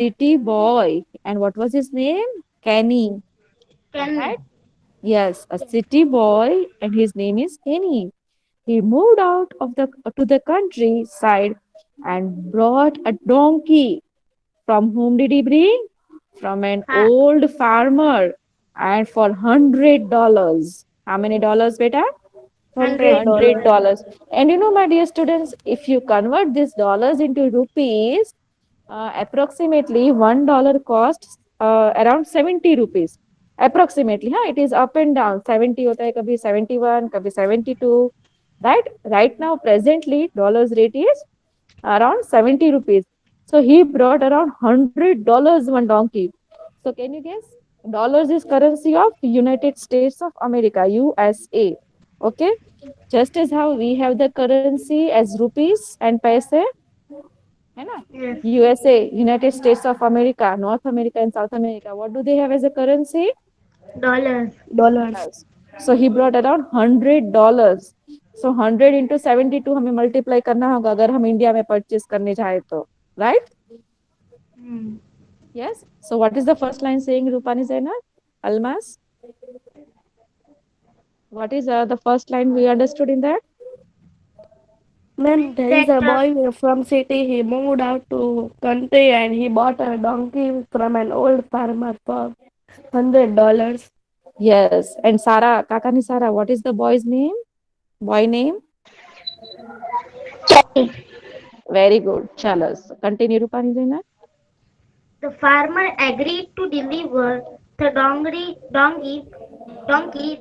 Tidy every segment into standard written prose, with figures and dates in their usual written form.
city boy. And what was his name? Kenny. Kenny. Right? Yes, a city boy, and his name is Kenny. He moved out of the to the countryside and brought a donkey. From whom did he bring? From an Ha, old farmer, and for $100. How many dollars, beta? $100. $100. And you know, my dear students, if you convert these dollars into rupees, approximately $1 costs around 70 rupees. Approximately, huh? It is up and down. 70 hota hai, kabhi 71, kabhi 72. Right? Right now, presently, dollars rate is around 70 rupees. So he brought around $100 one donkey. So can you guess? Dollars is currency of United States of America, USA. Okay. Just as how we have the currency as rupees and paise, है ना? Yes. USA, United States of America, North America and South America. What do they have as a currency? Dollars. dollars. Yes. So he brought around $100. So 100 into 72 हमें multiply करना होगा अगर हम India में purchase करने जाए तो, right? Hmm. Yes. So what is the first line saying, Rupani Zainab? Almas? What is the first line we understood in that? Then there is That a boy from city. He moved out to country and he bought a donkey from an old farmer for $100. Yes. And Sara, Kakani Sara, what is the boy's name? Boy name? Kenny. Very good. Chalas. Continue, Rupani Zainab. the farmer agreed to deliver the donkey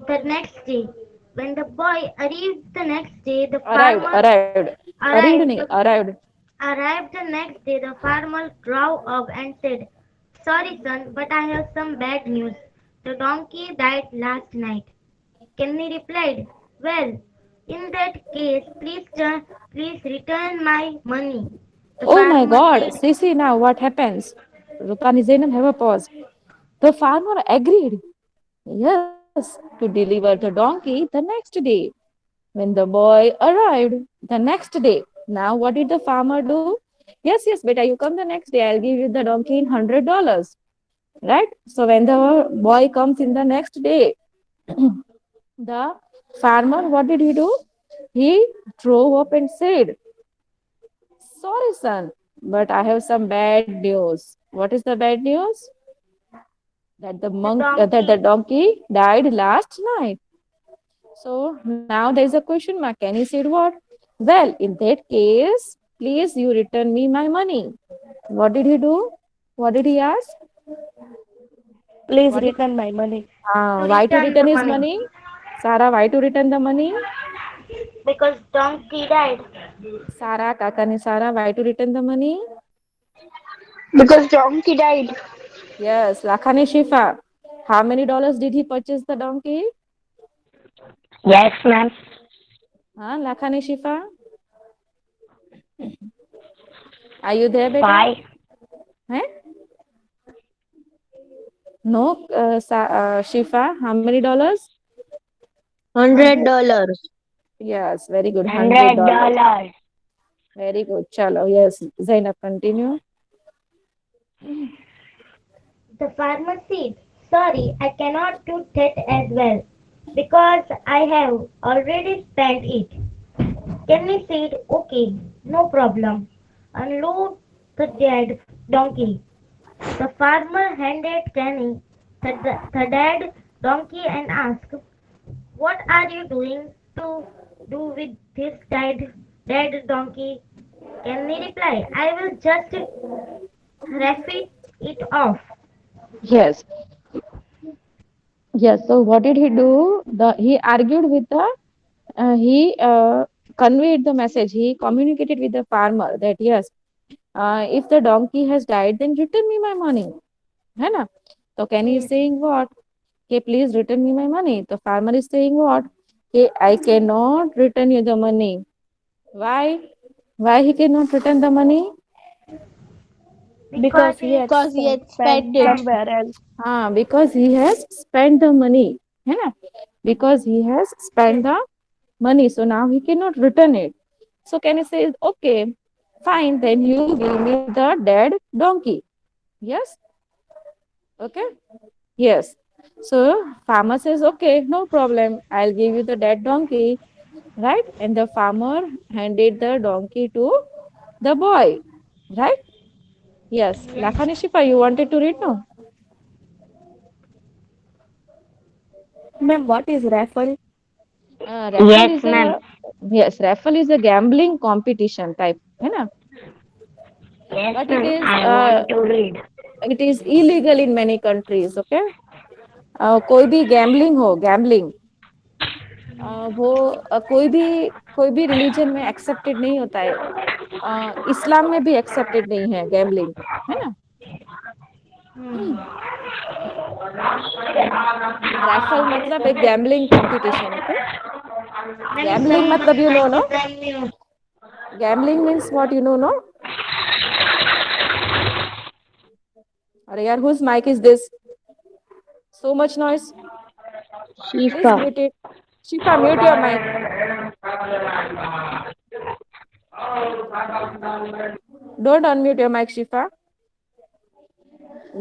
the next day. When the boy arrived the next day, the Arrived, farmer arrived. Arrived arrived. nahi, arrived. Arrived the next day, the farmer drove up and said, "Sorry, son, but I have some bad news. The donkey died last night." Kenny replied, "Well, in that case, please return my money." The Oh my farmer God. said, See, now what happens? Rupani Zainab, have a pause. The farmer agreed, yes, to deliver the donkey the next day. When the boy arrived the next day, now what did the farmer do? Yes, yes, beta, you come the next day. I'll give you the donkey in $100. Right? So when the boy comes in the next day, the farmer, what did he do? He drove up and said, "Sorry, son, but I have some bad news." What is the bad news? "The That the donkey." donkey died last night. So now there is a question mark. Can he said what? Well, in that case, please you return me my money. What did he do? What did he ask? Please What did, return my money. To why to return return the his money money? Sarah, why to return the money? because donkey died. Sarah, Kakani Sarah, why to return the money? Because donkey died. Yes, Lakhani Shifa. How many dollars did he purchase the donkey? Yes, ma'am. Huh? Lakhani Shifa, are you there, beta? Five. Huh? No, Shifa, how many dollars? $100. Yes, very good. $100. $100. Very good. Chalo. Yes, Zainab, continue. The farmer said, "Sorry, I cannot do that as well because I have already spent it." Kenny said, "Okay, no problem. Unload the dead donkey." The farmer handed Kenny the dead donkey and asked, "What are you doing to do with this dead donkey?" Kenny replied, "I will just rough it off." Yes, yes. So what did he do? He argued with the he conveyed the message. He communicated with the farmer that yes, if the donkey has died, then return me my money. है ना? So Kenny is Yes. saying what? Okay, please return me my money. The farmer is saying what? Okay, I cannot return you the money. Why? Why he cannot return the money? Because Because he he had Because he had spent spent it. spent. somewhere else. Because he has spent the money. है ना? Because he has spent Yes. the money. So now he cannot return it. So Kenny says, okay, fine, then you give me the dead donkey. Yes. Okay. Yes. So farmer says, okay, no problem. I'll give you the dead donkey, right? And the farmer handed the donkey to the boy, right? Yes. Lakhani Shifa, you wanted to read now? Ma'am, what is raffle? Raffle Yes, is ma'am. a yes, raffle is a gambling competition type, है ना? Yes, But ma'am. I want to read. it is illegal in many countries. Okay, कोई भी gambling हो gambling वो कोई भी religion में accepted नहीं होता है. इस्लाम में भी एक्सेप्टेड नहीं है गैम्बलिंग, है ना. रैफल मतलब एक gambling competition. Okay, Ma'am, gambling someone मतलब you know mic no. is unmute. Gambling means what you know no. अरे यार, whose mic is this? So much noise. Please Shifa. mute it. Shifa, mute your mic. Don't unmute your mic, Shifa.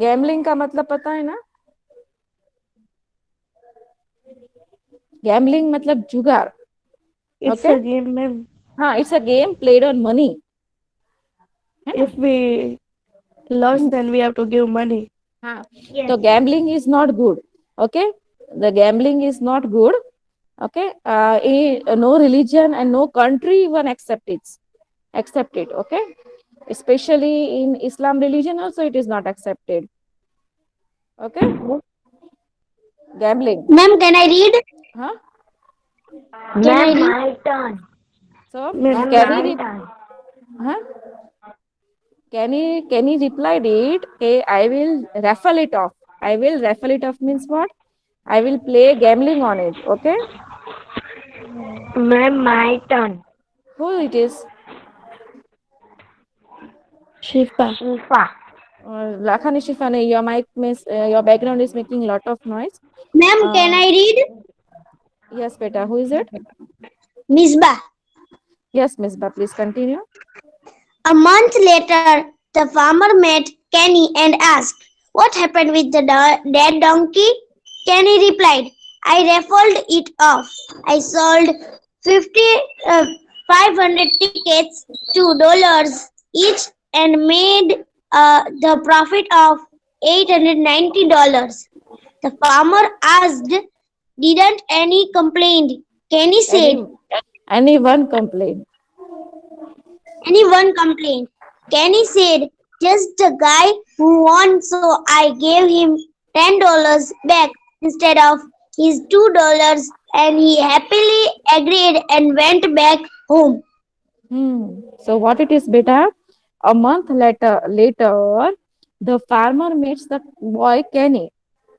Gambling का मतलब पता है ना. Gambling मतलब जुगार. It's okay. a game, ma'am. हाँ, it's a game played on money, है ना. If we lost, then we have to give money. हाँ, Yes. तो gambling is not good. Okay, the gambling is not good. Okay, no religion and no country even accept it. Okay, especially in Islam religion also it is not accepted. Okay, gambling. Ma'am, can I read? Huh? Ma'am, my turn. So Ma'am, Ma'am, can can he my we? turn. huh? Can he replied it, okay, I will raffle it off. I will raffle it off means what? I will play gambling on it. Okay, Ma'am, my turn. who it is? Shifa. Shifa. Lakhani Shifane, your mic means your background is making lot of noise. Ma'am, can uh, I read? yes beta, who is it? Misbah. Yes, Miss Ba, please continue. A month later, the farmer met Kenny and asked, "What happened with the dead donkey?" Kenny replied, "I raffled it off. I sold 50, 500 tickets, $2 each, and made the profit of $890. The farmer asked, "Didn't any complain?" Kenny Any said, anyone complain? "Anyone complained?" Kenny said, "Just the guy who won, so I gave him $10 back instead of his $2, and he happily agreed and went back home." So what it is, beta? A month later, the farmer meets the boy Kenny,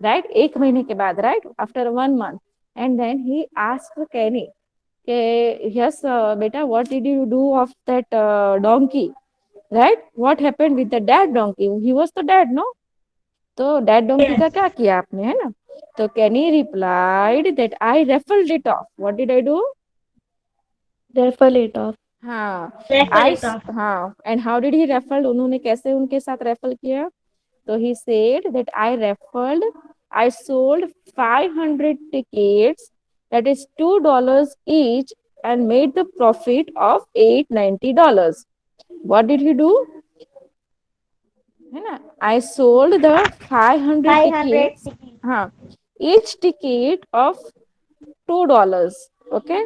right? एक महीने के बाद, right? After 1 month, and then he asked Kenny, okay, yes, beta, what did you do of that donkey, right? What happened with the dead donkey? He was the dead, no? तो dead donkey का क्या किया आपने, है ना. तो Kenny replied that I raffled it off. What did I do? Raffle it off. हाँ, Raffle I it off. हाँ. And how did he raffled, उन्होंने कैसे उनके साथ रेफल किया? तो he said that I raffled, I sold 500 tickets, that is $2 each, and made the profit of $890. What did he do? है ना, I sold the 500 500 tickets. tickets. हाँ, each ticket of $2. Okay,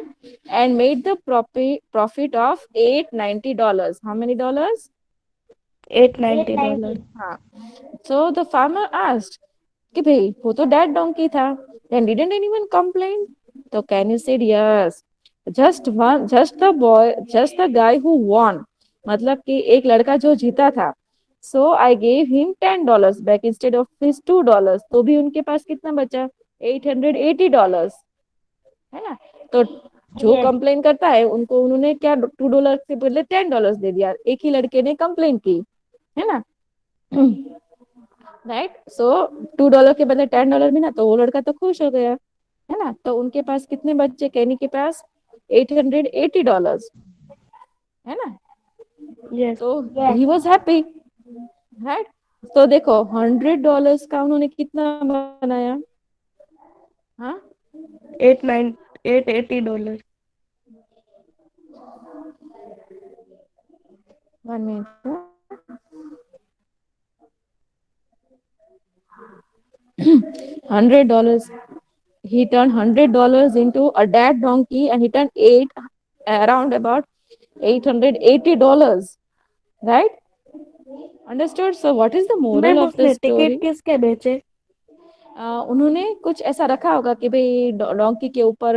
and made the profit of $890. How many dollars? $890. 890. हाँ. So the farmer asked कि भाई वो तो dead donkey था. Then didn't anyone complain? तो Kenny said yes. Just the boy, just the guy who won. मतलब कि एक लड़का जो जीता था. So I gave him $10 back instead of his $2. तो भी उनके पास कितना बचा? $880, है ना. तो जो Yes. कंप्लेन करता है उनको उन्होंने क्या $2 के बदले $10 दे दिया. एक ही लड़के ने कंप्लेन की, है ना. राइट. सो $2 के बदले $10 मिला तो वो लड़का तो खुश हो गया, है ना. तो उनके पास कितने बच्चे, कैनी के पास $880, है ना. Yes. तो Yes. He was happy, right. तो देखो $100 का उन्होंने कितना बनाया? हाँ, 880 dollars. 1 minute. $100. He turned $100 into a dead donkey, and he turned around about $880. Right? Understood? So, what is the moral ma'am of the उसने टिकट story? किसके बेचे? उन्होंने कुछ ऐसा रखा होगा कि भाई डोंकी के ऊपर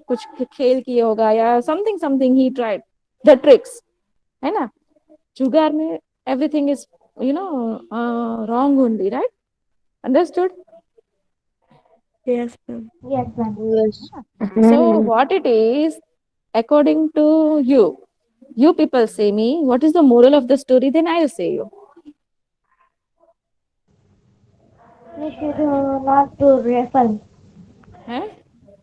कुछ खेल किए होगा या something something he tried the tricks, है ना? जुगाड़ में everything is you know wrong only, right? Understood? Yes, ma'am. Yes, ma'am. Yes. So what it is, according to you, you people say me, what is the moral of the story? Then I'll say you. We should not do raffle. है?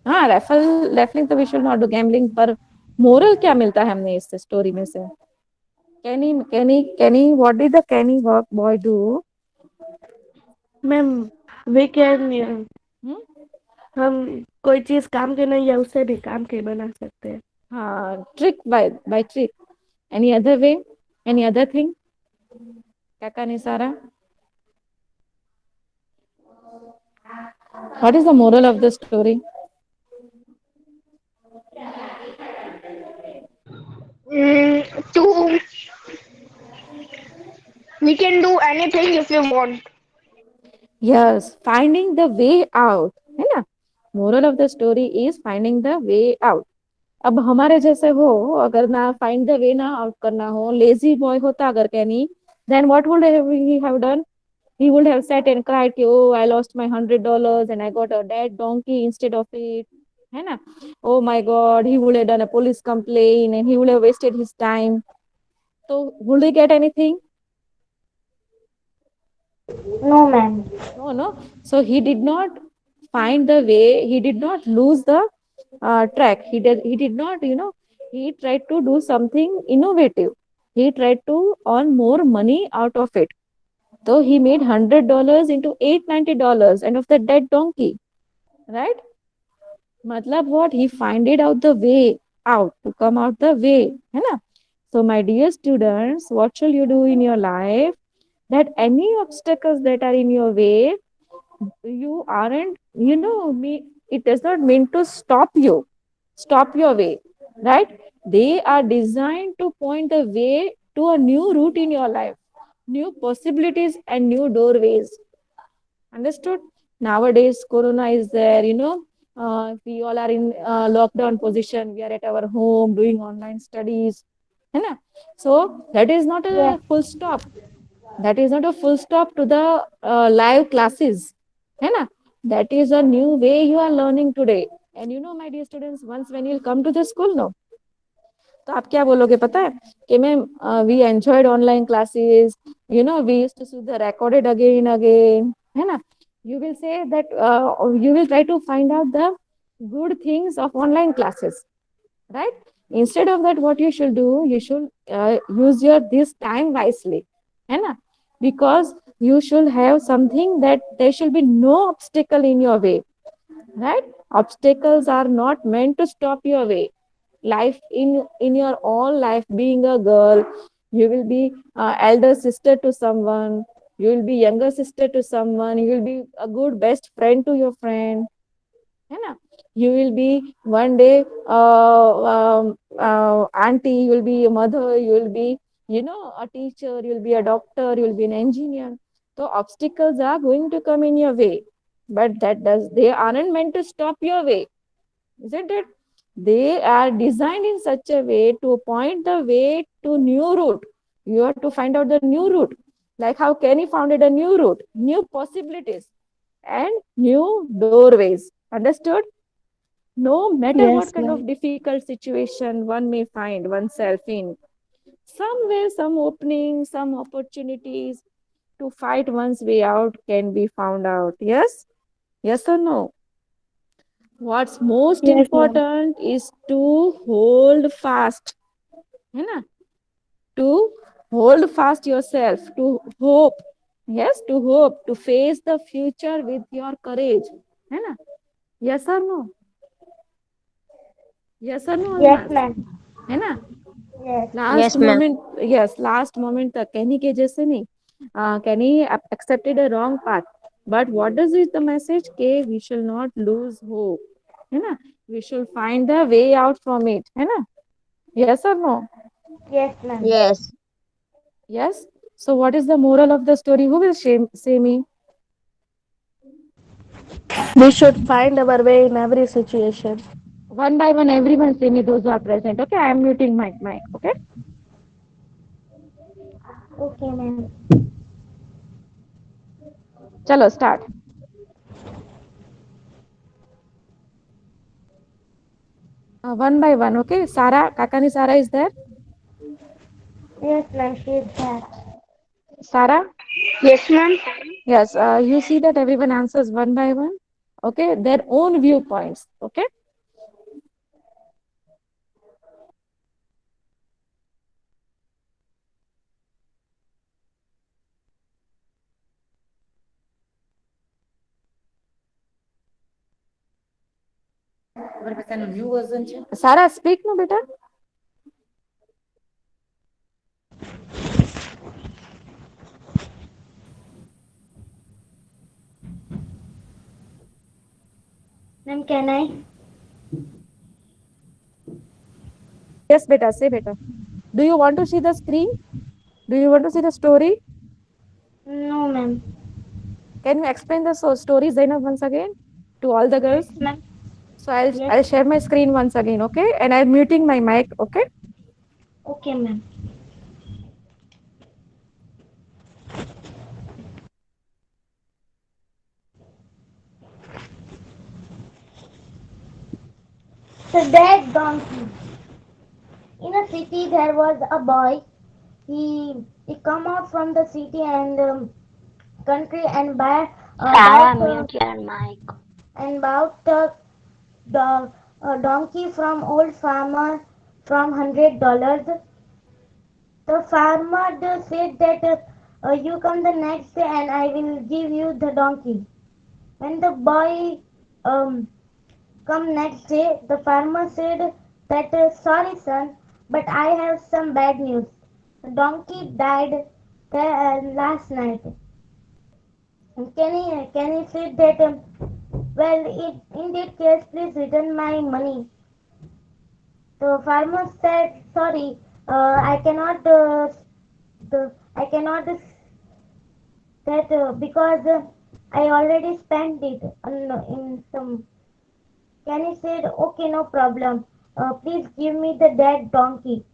हाँ, रेफलिंग तो we should not do gambling, पर moral क्या मिलता है हमने इस story में से? Kenny, what did the Kenny work boy do? Ma'am we can Hmm? हम कोई चीज काम की नहीं है उसे भी काम की बना सकते हैं. हाँ, trick by trick. Any other way? Any other thing? Kaka Nisara? What is the moral of the story? To we can do anything if we want. Yes, finding the way out, है ना? Moral of the story is finding the way out. अब हमारे जैसे हो, अगर ना find the way ना out करना हो, लेजी बॉय होता अगर कैनी, then what would he have done? He would have sat and cried कि oh I lost my $100 and I got a dead donkey instead of it, है ना? Oh my God, he would have done a police complaint and he would have wasted his time. So would he get anything? No, ma'am. No, no. So he did not find the way. He did not lose the track. He did not. He tried to do something innovative. He tried to earn more money out of it. So he made $100 into $890 and of the dead donkey. Right? Matlab what? He find it out the way out to come out the way. है ना? So my dear students, what shall you do in your life? That any obstacles that are in your way, you aren't, me, it does not mean to stop your way, right? They are designed to point the way to a new route in your life, new possibilities and new doorways. Understood? Nowadays corona is there, we all are in lockdown position, we are at our home doing online studies, है ना? So that is not Yes. a full stop, that is not a full stop to the live classes, है ना? That is a new way you are learning today. And my dear students, once when you come to the school, no, तो आप क्या बोलोगे पता है कि ma'am we enjoyed online classes, we used to see the recorded again again, है ना? you will say that you will try to find out the good things of online classes, right? Instead of that, what you should do, you should use your this time wisely, है ना? Because you should have something that there should be no obstacle in your way, right? Obstacles are not meant to stop your way. Life in your all life, being a girl, you will be elder sister to someone, you will be younger sister to someone, you will be a good best friend to your friend, है ना? You will be one day auntie, you will be a mother, you will be a teacher, you will be a doctor, you will be an engineer. So obstacles are going to come in your way, but they aren't meant to stop your way, isn't it? They are designed in such a way to point the way to new route. You have to find out the new route, like how Kenny founded a new route, new possibilities and new doorways. Understood? No matter what Yes, kind of ma'am. difficult situation one may find oneself in, somewhere some opening, some opportunities to fight one's way out can be found out. Yes? Yes or no? What's most Yes, ma'am. important is to hold fast, है ना? To hold fast yourself, to hope, Yes, to hope, to face the future with your courage, है ना? Yes or no? Yes or no, Yes, Almas? ma'am. है ना? Yes. Last Yes, ma'am. moment, yes, last moment तक Kenny के जैसे नहीं. Kenny accepted a wrong path. But what does it the message? के we shall not lose hope. है ना? We should find the way out from it. है ना? Yes or no? Yes, ma'am. Yes. Yes. So what is the moral of the story? Who will say me? We should find our way in every situation. One by one, everyone say me those who are present. Okay, I am muting my mic. Okay. Okay, ma'am. Chalo, start. One by one. Okay. Sarah, Kakani Sarah is there. Yes, ma'am. She is there. Sarah. Yes, ma'am. Yes. You see that everyone answers one by one. Okay. Their own viewpoints. Okay. Sarah, speak no, beta. Ma'am, can I? Yes, beta. Say beta. Do you want to see the screen? Do you want to see the story? No, ma'am. Can you explain the story, Zainab, once again to all the girls? Yes, ma'am. So I'll Yes. I'll share my screen once again. Okay, and I'm muting my mic. Okay. Okay, ma'am. The dead donkey. In a city, there was a boy. He come out from the city and country and Sarah, bought mute your mic. the donkey from old farmer from $100. The farmer said that you come the next day and I will give you the donkey. When the boy um, come next day, the farmer said that sorry son, but I have some bad news. The donkey died last night. And can he say that well, in that case, please return my money. The farmer said, "Sorry, I cannot. I cannot that because I already spent it in some." Kenny said, "Okay, no problem. Please give me the dead donkey."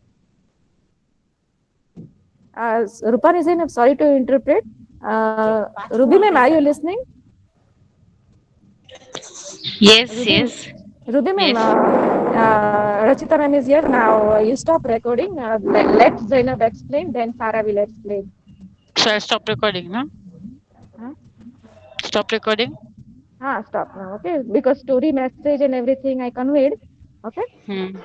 Rupan is in. I'm sorry to interpret. Ruby ma'am, are you listening? Yes, Ruby, yes, Ruby ma'am, yes. Rachita ma'am is here now. You stop recording. Let Zainab explain. Then Sarah will explain. So I stop recording, no? Huh? Stop recording. Stop now. Okay, because story, message, and everything I conveyed. Okay. Hmm.